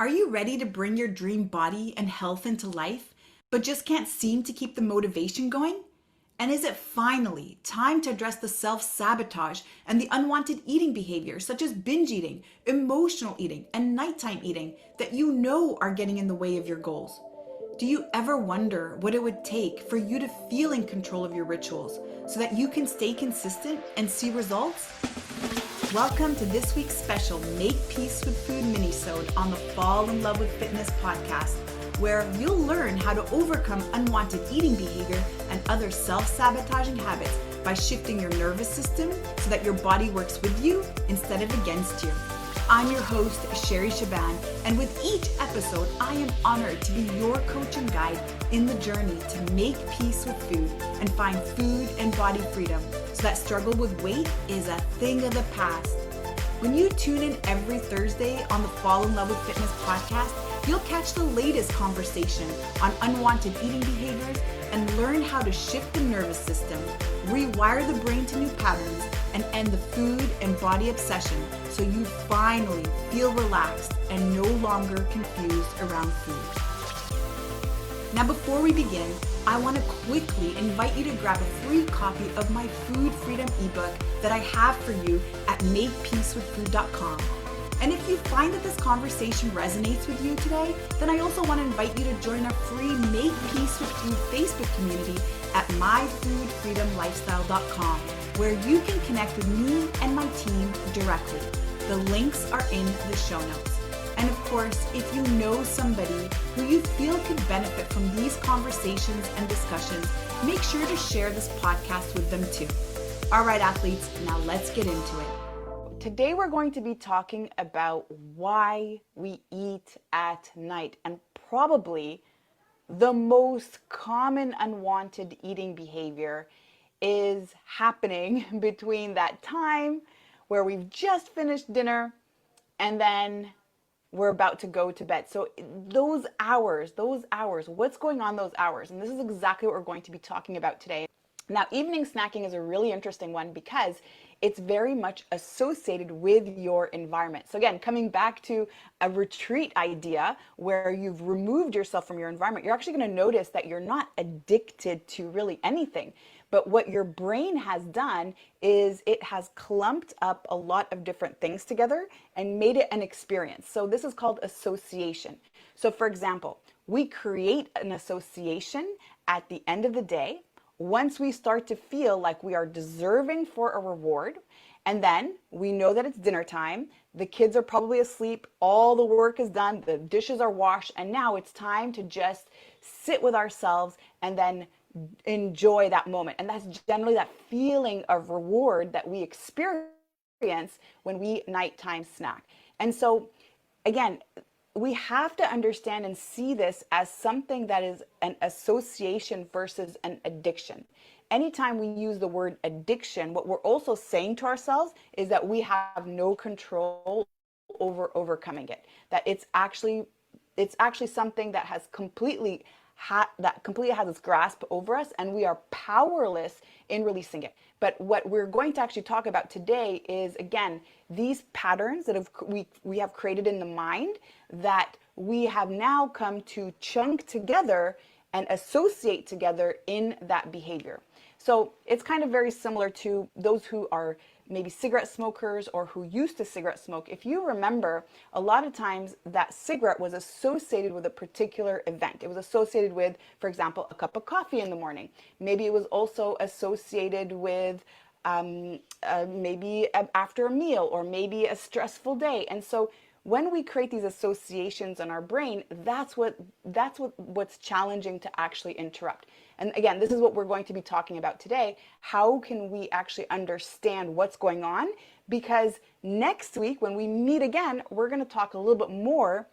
Are you ready to bring your dream body and health into life, but just can't seem to keep the motivation going? And is it finally time to address the self sabotage and the unwanted eating behaviors such as binge eating, emotional eating, and nighttime eating that you know are getting in the way of your goals? Do you ever wonder what it would take for you to feel in control of your rituals so that you can stay consistent and see results? Welcome to this week's special Make Peace with Food Minisode on the Fall in Love with Fitness podcast, where you'll learn how to overcome unwanted eating behavior and other self-sabotaging habits by shifting your nervous system so that your body works with you instead of against you. I'm your host, Shaban, and with each episode, I am honored to be your coach and guide in the journey to make peace with food and find food and body freedom so that struggle with weight is a thing of the past. When you tune in every Thursday on the Fall in Love with Fitness podcast, you'll catch the latest conversation on unwanted eating behaviors and learn how to shift the nervous system, rewire the brain to new patterns, and end the food and body obsession so you finally feel relaxed and no longer confused around food. Now, before we begin, I want to quickly invite you to grab a free copy of my Food Freedom ebook that I have for you at makepeacewithfood.com. And if you find that this conversation resonates with you today, then I also want to invite you to join our free Make Peace with Food Facebook community at myfoodfreedomlifestyle.com, where you can connect with me and my team directly. The links are in the show notes. And of course, if you know somebody who you feel could benefit from these conversations and discussions, make sure to share this podcast with them too. All right, athletes, now let's get into it. Today we're going to be talking about why we eat at night, and probably the most common unwanted eating behavior is happening between that time where we've just finished dinner and then we're about to go to bed. So those hours, what's going on those hours? And this is exactly what we're going to be talking about today. Now, evening snacking is a really interesting one because it's very much associated with your environment. So again, coming back to a retreat idea where you've removed yourself from your environment, you're actually going to notice that you're not addicted to really anything. But what your brain has done is it has clumped up a lot of different things together and made it an experience. So this is called association. So for example, we create an association at the end of the day once we start to feel like we are deserving for a reward. And then we know that it's dinner time, the kids are probably asleep, all the work is done, the dishes are washed, and now it's time to just sit with ourselves and then enjoy that moment. And that's generally that feeling of reward that we experience when we nighttime snack. And so again, we have to understand and see this as something that is an association versus an addiction. Anytime we use the word addiction, what we're also saying to ourselves is that we have no control over overcoming it. That it's actually something that has completely has its grasp over us, and we are powerless in releasing it. But what we're going to actually talk about today is, again, these patterns that we have created in the mind that we have now come to chunk together and associate together in that behavior. So it's kind of very similar to those who are maybe cigarette smokers or who used to cigarette smoke. If you remember, a lot of times that cigarette was associated with a particular event. It was associated with, for example, a cup of coffee in the morning. Maybe it was also associated with maybe after a meal, or maybe a stressful day. And so when we create these associations in our brain, that's what's challenging to actually interrupt. And again, this is what we're going to be talking about today. How can we actually understand what's going on? Because next week, when we meet again, we're going to talk a little bit more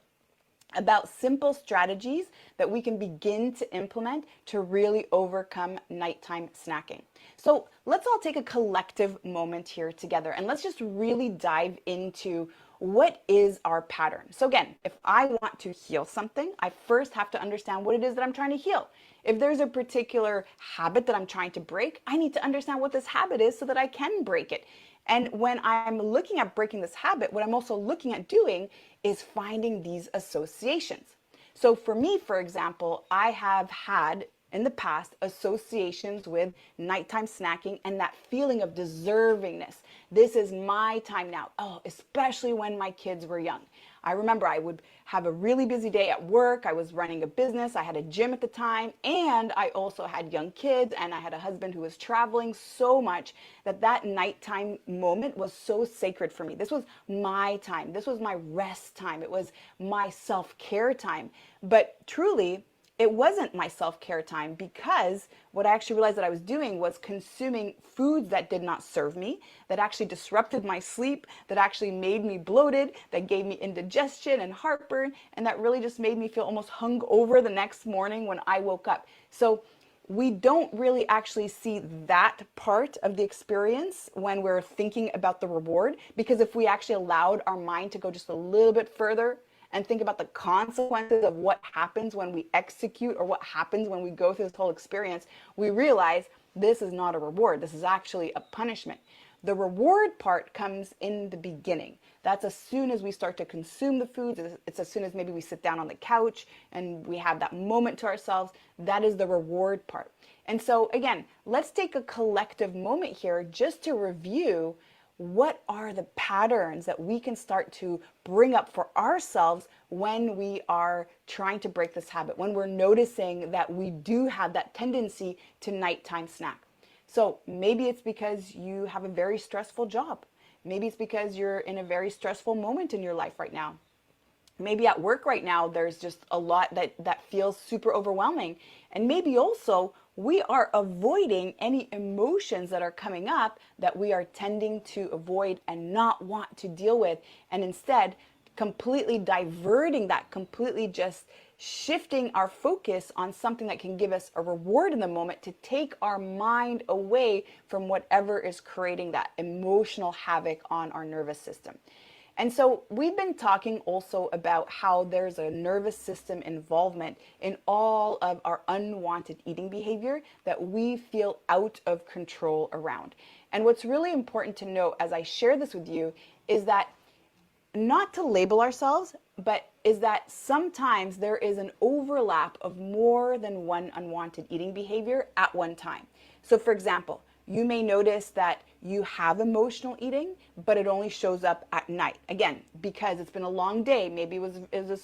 about simple strategies that we can begin to implement to really overcome nighttime snacking. So let's all take a collective moment here together, and let's just really dive into what is our pattern. So again, if I want to heal something, I first have to understand what it is that I'm trying to heal. If there's a particular habit that I'm trying to break, I need to understand what this habit is so that I can break it. And when I'm looking at breaking this habit, what I'm also looking at doing is finding these associations. So for me, for example, I have had in the past associations with nighttime snacking and that feeling of deservingness. This is my time now. Oh, especially when my kids were young. I remember I would have a really busy day at work. I was running a business. I had a gym at the time, and I also had young kids, and I had a husband who was traveling so much that that nighttime moment was so sacred for me. This was my time. This was my rest time. It was my self-care time. But truly, it wasn't my self-care time, because what I actually realized that I was doing was consuming foods that did not serve me, that actually disrupted my sleep, that actually made me bloated, that gave me indigestion and heartburn, and that really just made me feel almost hungover the next morning when I woke up. So we don't really actually see that part of the experience when we're thinking about the reward, because if we actually allowed our mind to go just a little bit further and think about the consequences of what happens when we execute, or what happens when we go through this whole experience, we realize this is not a reward. This is actually a punishment. The reward part comes in the beginning. That's as soon as we start to consume the foods. It's as soon as maybe we sit down on the couch and we have that moment to ourselves. That is the reward part. And so again, let's take a collective moment here just to review what are the patterns that we can start to bring up for ourselves when we are trying to break this habit, when we're noticing that we do have that tendency to nighttime snack. So maybe it's because you have a very stressful job. Maybe it's because you're in a very stressful moment in your life right now. Maybe at work right now, there's just a lot that feels super overwhelming. And maybe also we are avoiding any emotions that are coming up that we are tending to avoid and not want to deal with. And instead, completely diverting that, completely just shifting our focus on something that can give us a reward in the moment, to take our mind away from whatever is creating that emotional havoc on our nervous system. And so we've been talking also about how there's a nervous system involvement in all of our unwanted eating behavior that we feel out of control around. And what's really important to know as I share this with you is that not to label ourselves, but is that sometimes there is an overlap of more than one unwanted eating behavior at one time. So for example, you may notice that you have emotional eating, but it only shows up at night. Again, because it's been a long day. Maybe it was a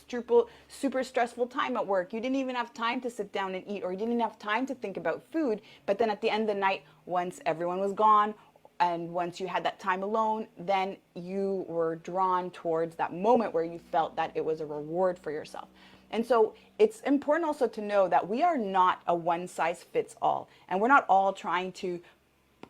super stressful time at work. You didn't even have time to sit down and eat, or you didn't even have time to think about food. But then at the end of the night, once everyone was gone, and once you had that time alone, then you were drawn towards that moment where you felt that it was a reward for yourself. And so it's important also to know that we are not a one size fits all. And we're not all trying to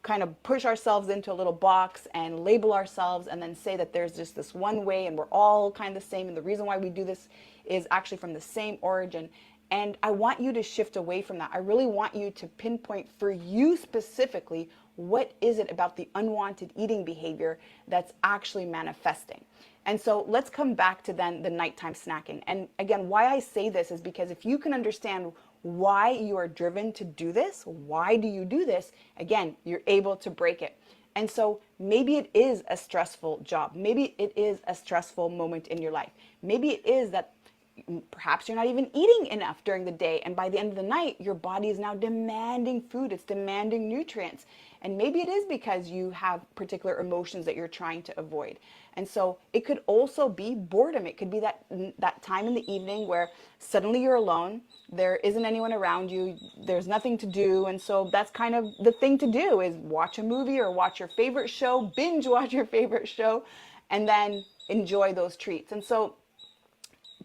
kind of push ourselves into a little box and label ourselves and then say that there's just this one way and we're all kind of the same. And the reason why we do this is actually from the same origin. And I want you to shift away from that. I really want you to pinpoint for you specifically, what is it about the unwanted eating behavior that's actually manifesting? And so let's come back to then the nighttime snacking. And again, why I say this is because if you can understand why you are driven to do this, why do you do this, again, you're able to break it. And so maybe it is a stressful job. Maybe it is a stressful moment in your life. Maybe it is that perhaps you're not even eating enough during the day, and by the end of the night, your body is now demanding food. It's demanding nutrients. And maybe it is because you have particular emotions that you're trying to avoid. And so it could also be boredom. It could be that time in the evening where suddenly you're alone. There isn't anyone around you. There's nothing to do. And so that's kind of the thing to do, is watch a movie or watch your favorite show, binge watch your favorite show, and then enjoy those treats. And so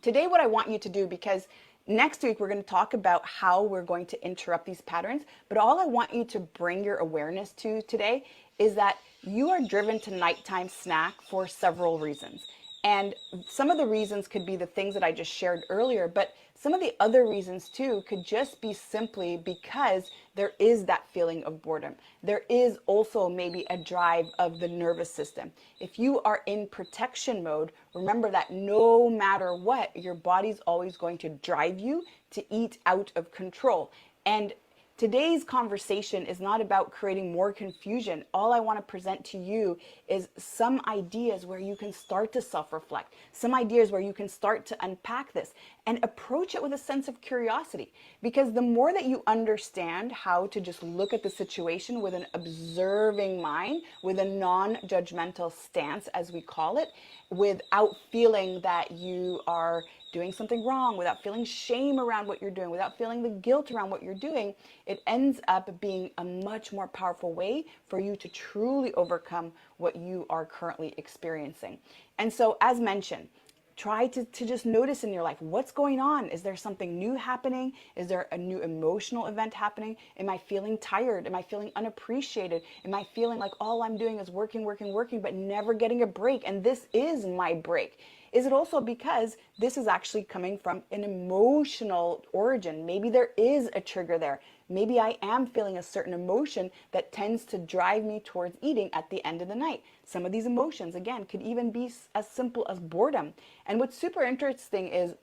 today what I want you to do, because next week we're going to talk about how we're going to interrupt these patterns, but all I want you to bring your awareness to today is that you are driven to nighttime snack for several reasons. And some of the reasons could be the things that I just shared earlier, but some of the other reasons too could just be simply because there is that feeling of boredom. There is also maybe a drive of the nervous system. If you are in protection mode, remember that no matter what, your body's always going to drive you to eat out of control. And Today's conversation is not about creating more confusion. All I want to present to you is some ideas where you can start to self-reflect, some ideas where you can start to unpack this and approach it with a sense of curiosity. Because the more that you understand how to just look at the situation with an observing mind, with a non-judgmental stance, as we call it, without feeling that you are doing something wrong, without feeling shame around what you're doing, without feeling the guilt around what you're doing, it ends up being a much more powerful way for you to truly overcome what you are currently experiencing. And so, as mentioned, try to just notice in your life, what's going on? Is there something new happening? Is there a new emotional event happening? Am I feeling tired? Am I feeling unappreciated? Am I feeling like all I'm doing is working, but never getting a break? And this is my break. Is it also because this is actually coming from an emotional origin? Maybe there is a trigger there. Maybe I am feeling a certain emotion that tends to drive me towards eating at the end of the night. Some of these emotions, again, could even be as simple as boredom. And what's super interesting is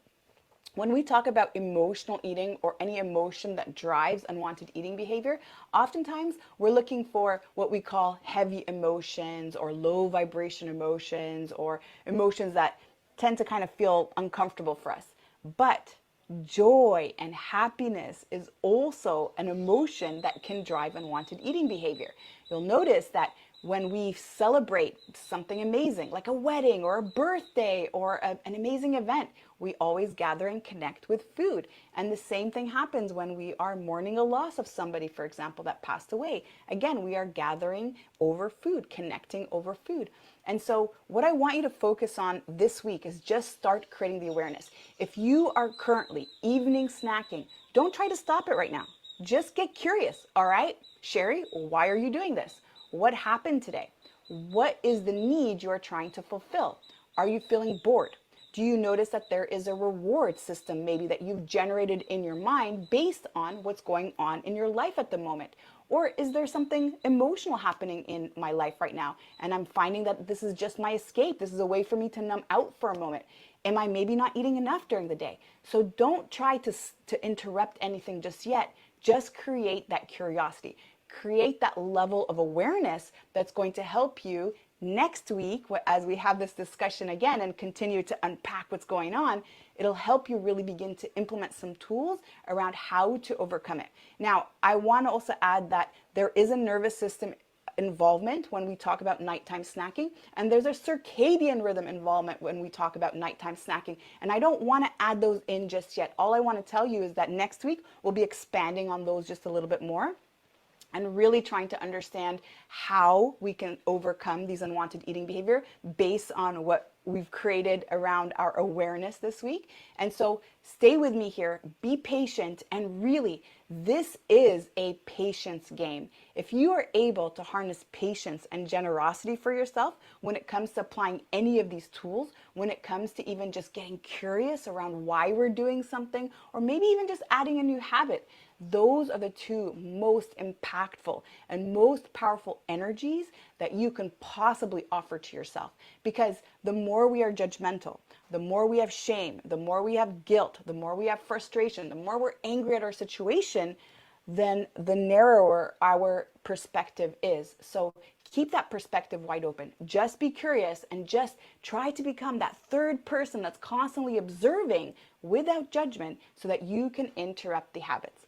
when we talk about emotional eating or any emotion that drives unwanted eating behavior, oftentimes we're looking for what we call heavy emotions or low vibration emotions or emotions that tend to kind of feel uncomfortable for us. But joy and happiness is also an emotion that can drive unwanted eating behavior. You'll notice that when we celebrate something amazing, like a wedding or a birthday or an amazing event, we always gather and connect with food. And the same thing happens when we are mourning a loss of somebody, for example, that passed away. Again, we are gathering over food, connecting over food. And so what I want you to focus on this week is just start creating the awareness. If you are currently evening snacking, don't try to stop it right now. Just get curious, all right? Sherry, why are you doing this? What happened today? What is the need you are trying to fulfill? Are you feeling bored? Do you notice that there is a reward system maybe that you've generated in your mind based on what's going on in your life at the moment? Or is there something emotional happening in my life right now? And I'm finding that this is just my escape. This is a way for me to numb out for a moment. Am I maybe not eating enough during the day? So don't try to interrupt anything just yet. Just create that curiosity. Create that level of awareness that's going to help you next week as we have this discussion again and continue to unpack what's going on. It'll help you really begin to implement some tools around how to overcome it. Now, I want to also add that there is a nervous system involvement when we talk about nighttime snacking, and there's a circadian rhythm involvement when we talk about nighttime snacking. And I don't want to add those in just yet. All I want to tell you is that next week we'll be expanding on those just a little bit more, and really trying to understand how we can overcome these unwanted eating behavior based on what we've created around our awareness this week. And so stay with me here, be patient, and really, this is a patience game. If you are able to harness patience and generosity for yourself when it comes to applying any of these tools, when it comes to even just getting curious around why we're doing something, or maybe even just adding a new habit, those are the two most impactful and most powerful energies that you can possibly offer to yourself. Because the more we are judgmental, the more we have shame, the more we have guilt, the more we have frustration, the more we're angry at our situation, then the narrower our perspective is. So keep that perspective wide open. Just be curious and just try to become that third person that's constantly observing without judgment so that you can interrupt the habits.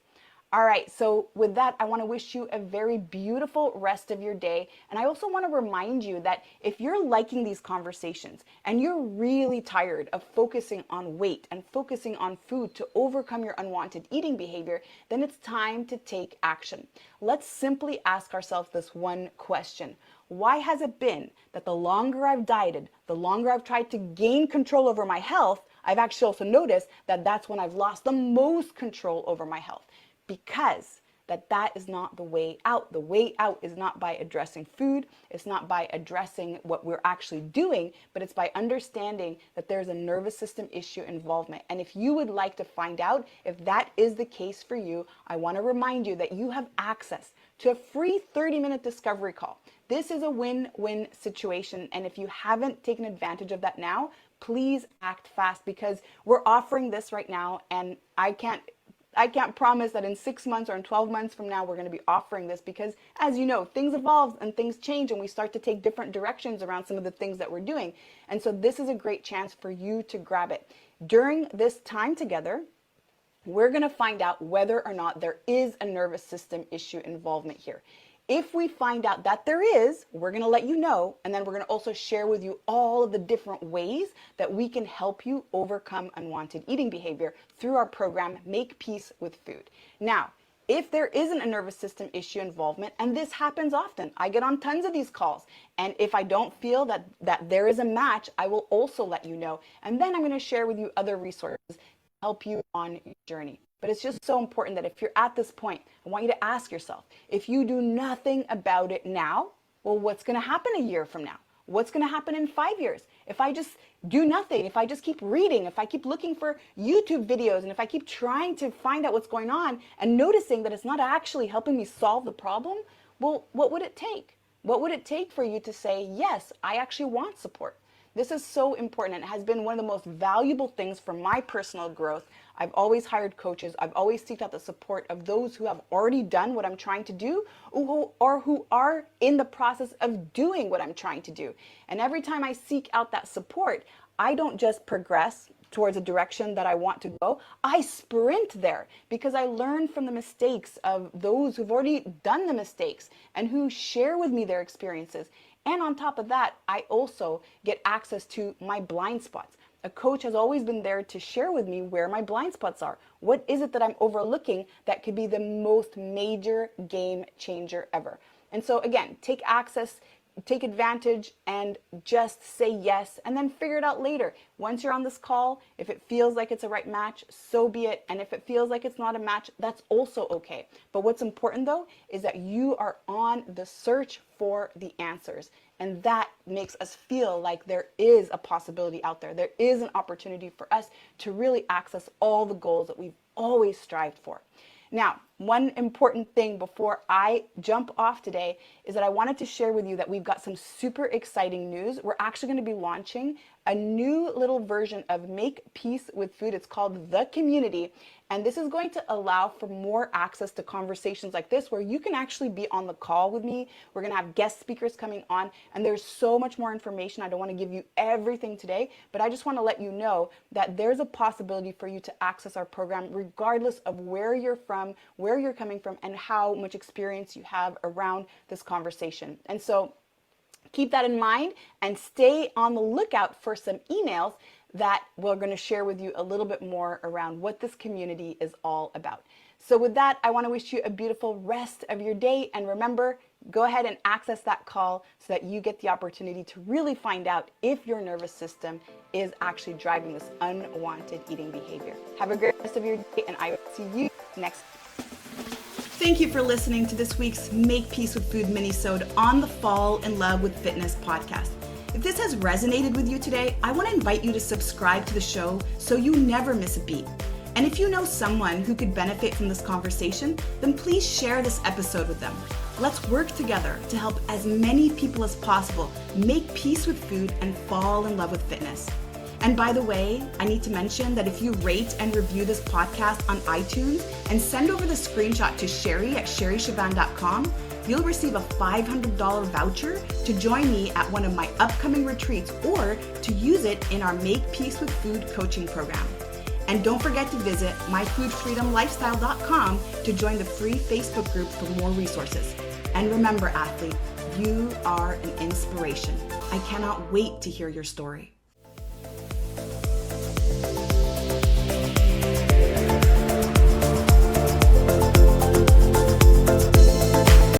All right, so with that, I want to wish you a very beautiful rest of your day. And I also want to remind you that if you're liking these conversations and you're really tired of focusing on weight and focusing on food to overcome your unwanted eating behavior, then it's time to take action. Let's simply ask ourselves this one question. Why has it been that the longer I've dieted, the longer I've tried to gain control over my health, I've actually also noticed that that's when I've lost the most control over my health? Because that is not the way out. The way out is not by addressing food. It's not by addressing what we're actually doing, but it's by understanding that there's a nervous system issue involvement. And if you would like to find out if that is the case for you, I want to remind you that you have access to a free 30-minute discovery call. This is a win-win situation. And if you haven't taken advantage of that now, please act fast, because we're offering this right now, and I can't I can't promise that in 6 months or in 12 months from now, we're going to be offering this because, as you know, things evolve and things change and we start to take different directions around some of the things that we're doing. And so this is a great chance for you to grab it. During this time together, we're going to find out whether or not there is a nervous system issue involvement here. If we find out that there is, we're going to let you know, and then we're going to also share with you all of the different ways that we can help you overcome unwanted eating behavior through our program, Make Peace with Food. Now, if there isn't a nervous system issue involvement, and this happens often, I get on tons of these calls, and if I don't feel that there is a match, I will also let you know, and then I'm going to share with you other resources to help you on your journey. But it's just so important that if you're at this point, I want you to ask yourself, if you do nothing about it now, well, what's going to happen a year from now? What's going to happen in 5 years? If I just do nothing, if I just keep reading, if I keep looking for YouTube videos, and if I keep trying to find out what's going on and noticing that it's not actually helping me solve the problem, well, what would it take? What would it take for you to say, yes, I actually want support? This is so important, and it has been one of the most valuable things for my personal growth. I've always hired coaches. I've always sought out the support of those who have already done what I'm trying to do or who are in the process of doing what I'm trying to do. And every time I seek out that support, I don't just progress towards a direction that I want to go. I sprint there because I learn from the mistakes of those who've already done the mistakes and who share with me their experiences. And on top of that, I also get access to my blind spots. A coach has always been there to share with me where my blind spots are. What is it that I'm overlooking that could be the most major game changer ever? And so again, take access, take advantage, and just say yes, and then figure it out later. Once you're on this call, if it feels like it's a right match, so be it. And if it feels like it's not a match, that's also okay. But what's important though, is that you are on the search for the answers. And that makes us feel like there is a possibility out there. There is an opportunity for us to really access all the goals that we've always strived for. Now, one important thing before I jump off today is that I wanted to share with you that we've got some super exciting news. We're actually going to be launching a new little version of Make Peace with Food. It's called The Community. And this is going to allow for more access to conversations like this where you can actually be on the call with me. We're going to have guest speakers coming on, and there's so much more information. I don't want to give you everything today, but I just want to let you know that there's a possibility for you to access our program regardless of where you're from, where you're coming from, and how much experience you have around this conversation. And so keep that in mind and stay on the lookout for some emails that we're going to share with you a little bit more around what this community is all about. So with that, I want to wish you a beautiful rest of your day. And remember, go ahead and access that call so that you get the opportunity to really find out if your nervous system is actually driving this unwanted eating behavior. Have a great rest of your day, and I will see you next week. Thank you for listening to this week's Make Peace with Food Minisode on the Fall in Love with Fitness podcast. If this has resonated with you today, I want to invite you to subscribe to the show so you never miss a beat. And if you know someone who could benefit from this conversation, then please share this episode with them. Let's work together to help as many people as possible make peace with food and fall in love with fitness. And by the way, I need to mention that if you rate and review this podcast on iTunes and send over the screenshot to Sherry at sherryshaban.com, you'll receive a $500 voucher to join me at one of my upcoming retreats or to use it in our Make Peace with Food coaching program. And don't forget to visit myfoodfreedomlifestyle.com to join the free Facebook group for more resources. And remember, athlete, you are an inspiration. I cannot wait to hear your story.